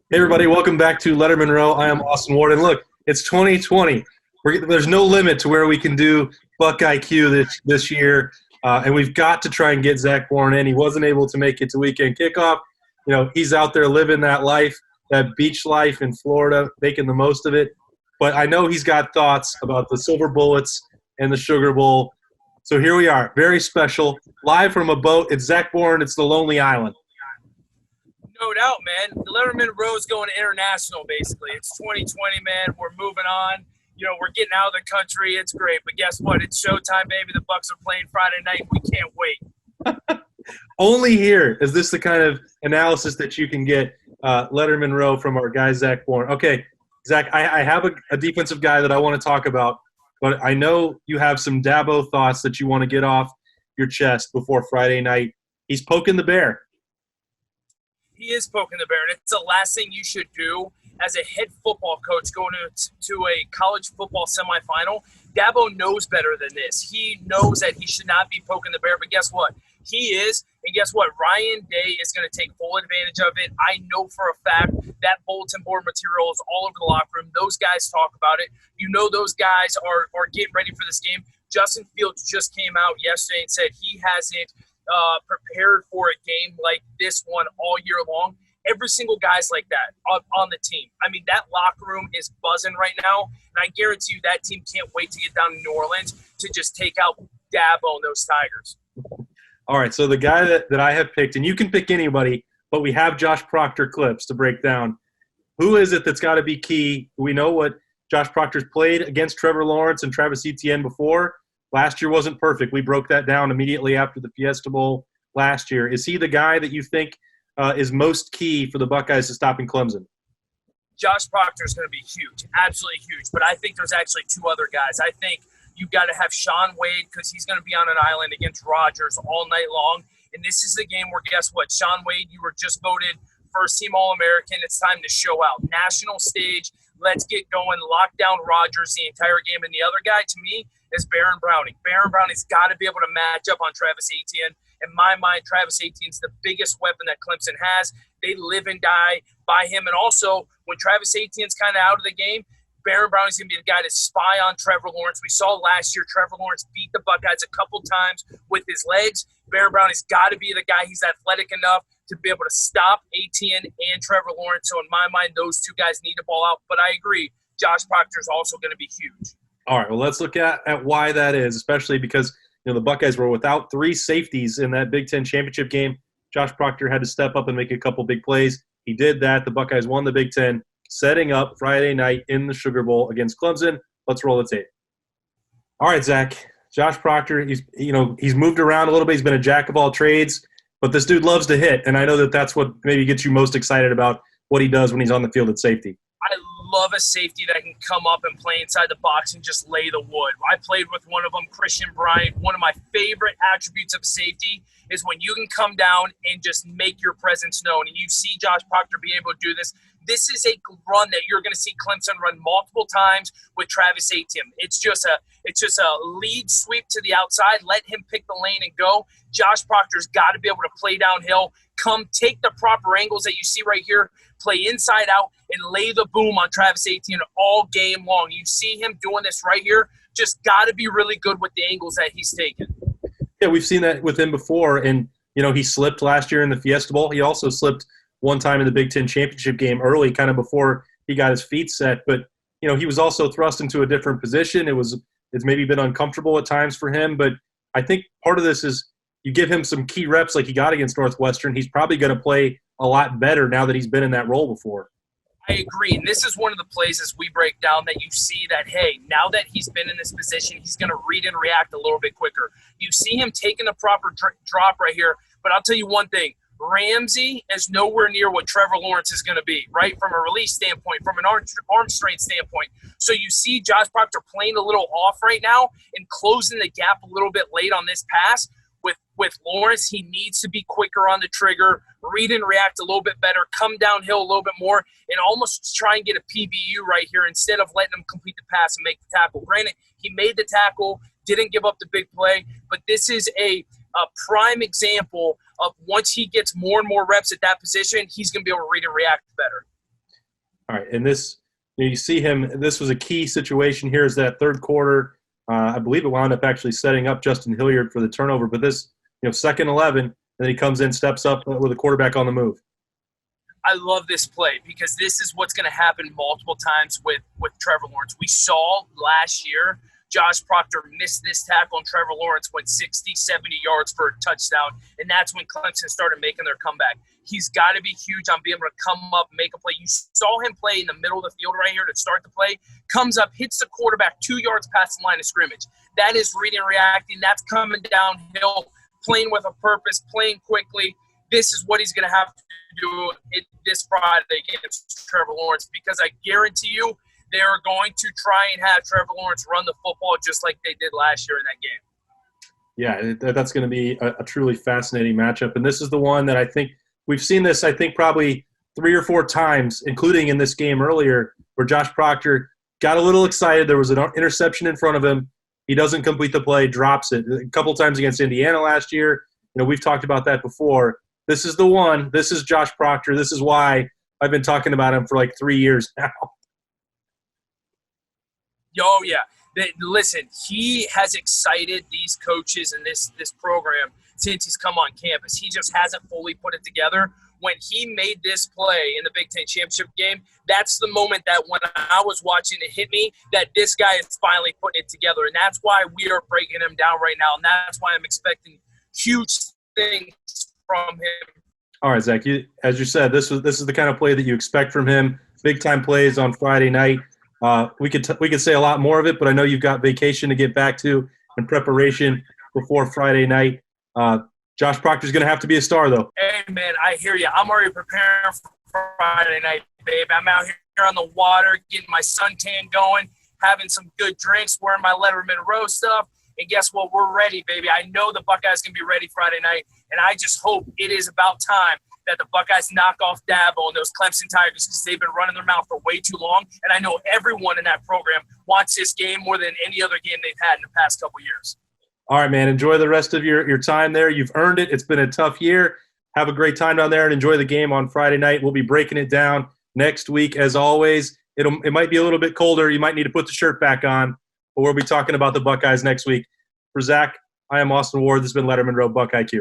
Hey everybody, welcome back to Lettermen Row. I am Austin Ward, and look, it's 2020. There's no limit to where we can do BuckIQ this year, and we've got to try and get Zach Boren in. He wasn't able to make it to weekend kickoff. He's out there living that life, that beach life in Florida, making the most of it. But I know he's got thoughts about the Silver Bullets and the Sugar Bowl. So here we are, very special, live from a boat. It's Zach Boren. It's the Lonely Island. No doubt, man. The Lettermen Row is going international, basically. It's 2020, man. We're moving on. We're getting out of the country. It's great. But guess what? It's showtime, baby. The Bucks are playing Friday night. We can't wait. Only here is this the kind of analysis that you can get Lettermen Row from our guy, Zach Boren. Okay, Zach, I have a defensive guy that I want to talk about, but I know you have some Dabo thoughts that you want to get off your chest before Friday night. He's poking the bear. He is poking the bear, and it's the last thing you should do as a head football coach going to a college football semifinal. Dabo knows better than this. He knows that he should not be poking the bear, but guess what? He is, and guess what? Ryan Day is going to take full advantage of it. I know for a fact that bulletin board material is all over the locker room. Those guys talk about it. Those guys are getting ready for this game. Justin Fields just came out yesterday and said he hasn't prepared for a game like this one all year long. Every single guy's like that on the team. I mean, that locker room is buzzing right now, and I guarantee you that team can't wait to get down to New Orleans to just take out Dabo and those Tigers. All right, so the guy that I have picked, and you can pick anybody, but we have Josh Proctor clips to break down. Who is it that's got to be key? We know what Josh Proctor's played against Trevor Lawrence and Travis Etienne before. Last year wasn't perfect. We broke that down immediately after the Fiesta Bowl last year. Is he the guy that you think is most key for the Buckeyes to stopping Clemson? Josh Proctor is going to be huge, absolutely huge. But I think there's actually two other guys. I think you've got to have Shaun Wade because he's going to be on an island against Rodgers all night long. And this is the game where, guess what? Shaun Wade, you were just voted first-team All-American. It's time to show out. National stage. Let's get going. Lock down Rodgers the entire game. And the other guy, to me, is Baron Browning. Baron Browning's got to be able to match up on Travis Etienne. In my mind, Travis Etienne's the biggest weapon that Clemson has. They live and die by him. And also, when Travis Etienne's kind of out of the game, Baron Browning's going to be the guy to spy on Trevor Lawrence. We saw last year Trevor Lawrence beat the Buckeyes a couple times with his legs. Baron Browning's got to be the guy. He's athletic enough to be able to stop Etienne and Trevor Lawrence. So in my mind, those two guys need to ball out. But I agree, Josh Proctor is also going to be huge. All right, well, let's look at why that is, especially because the Buckeyes were without three safeties in that Big Ten championship game. Josh Proctor had to step up and make a couple big plays. He did that. The Buckeyes won the Big Ten, setting up Friday night in the Sugar Bowl against Clemson. Let's roll the tape. All right, Zach. Josh Proctor, he's moved around a little bit. He's been a jack of all trades, but this dude loves to hit, and I know that's what maybe gets you most excited about what he does when he's on the field at safety. I love a safety that can come up and play inside the box and just lay the wood. I played with one of them, Christian Bryant. One of my favorite attributes of safety is when you can come down and just make your presence known. And you see Josh Proctor be able to do this. This is a run that you're going to see Clemson run multiple times with Travis Etienne. It's just a lead sweep to the outside. Let him pick the lane and go. Josh Proctor's got to be able to play downhill, come take the proper angles that you see right here, play inside out, and lay the boom on Travis Etienne all game long. You see him doing this right here. Just got to be really good with the angles that he's taking. Yeah, we've seen that with him before, and he slipped last year in the Fiesta Bowl. He also slipped one time in the Big Ten championship game early, kind of before he got his feet set. But he was also thrust into a different position. It's maybe been uncomfortable at times for him, but I think part of this is you give him some key reps like he got against Northwestern. He's probably going to play a lot better now that he's been in that role before. I agree, and this is one of the plays as we break down that you see that, hey, now that he's been in this position, he's going to read and react a little bit quicker. You see him taking the proper drop right here, but I'll tell you one thing. Ramsey is nowhere near what Trevor Lawrence is going to be, right, from a release standpoint, from an arm strength standpoint. So you see Josh Proctor playing a little off right now and closing the gap a little bit late on this pass. With Lawrence, he needs to be quicker on the trigger, read and react a little bit better, come downhill a little bit more, and almost try and get a PBU right here instead of letting him complete the pass and make the tackle. Granted, he made the tackle, didn't give up the big play, but this is a prime example of once he gets more and more reps at that position, he's going to be able to read and react better. All right, and this you see him. This was a key situation here. Is that third quarter? I believe it wound up actually setting up Justin Hilliard for the turnover. But this, second 11, and then he comes in, steps up with a quarterback on the move. I love this play because this is what's going to happen multiple times with Trevor Lawrence. We saw last year Josh Proctor missed this tackle, and Trevor Lawrence went 60, 70 yards for a touchdown, and that's when Clemson started making their comeback. He's got to be huge on being able to come up, make a play. You saw him play in the middle of the field right here to start the play, comes up, hits the quarterback 2 yards past the line of scrimmage. That is reading and reacting. That's coming downhill, playing with a purpose, playing quickly. This is what he's going to have to do this Friday against Trevor Lawrence, because I guarantee you they are going to try and have Trevor Lawrence run the football just like they did last year in that game. Yeah, that's going to be a truly fascinating matchup. And this is the one that I think we've seen this, probably 3 or 4 times, including in this game earlier, where Josh Proctor got a little excited. There was an interception in front of him. He doesn't complete the play, drops it. A couple times against Indiana last year. We've talked about that before. This is the one. This is Josh Proctor. This is why I've been talking about him for like 3 years now. Oh, yeah. Listen, he has excited these coaches and this program since he's come on campus. He just hasn't fully put it together. When he made this play in the Big Ten Championship game, that's the moment that when I was watching it hit me, that this guy is finally putting it together. And that's why we are breaking him down right now. And that's why I'm expecting huge things from him. All right, Zach, as you said, this is the kind of play that you expect from him. Big-time plays on Friday night. We could say a lot more of it, but I know you've got vacation to get back to in preparation before Friday night. Josh Proctor's going to have to be a star, though. Hey, man, I hear you. I'm already preparing for Friday night, babe. I'm out here on the water, getting my suntan going, having some good drinks, wearing my Lettermen Row stuff. And guess what? We're ready, baby. I know the Buckeyes can be ready Friday night, and I just hope it is about time that the Buckeyes knock off Dabo and those Clemson Tigers, because they've been running their mouth for way too long. And I know everyone in that program wants this game more than any other game they've had in the past couple years. All right, man. Enjoy the rest of your time there. You've earned it. It's been a tough year. Have a great time down there and enjoy the game on Friday night. We'll be breaking it down next week, as always. It might be a little bit colder. You might need to put the shirt back on, but we'll be talking about the Buckeyes next week. For Zach, I am Austin Ward. This has been Lettermen Row BuckIQ.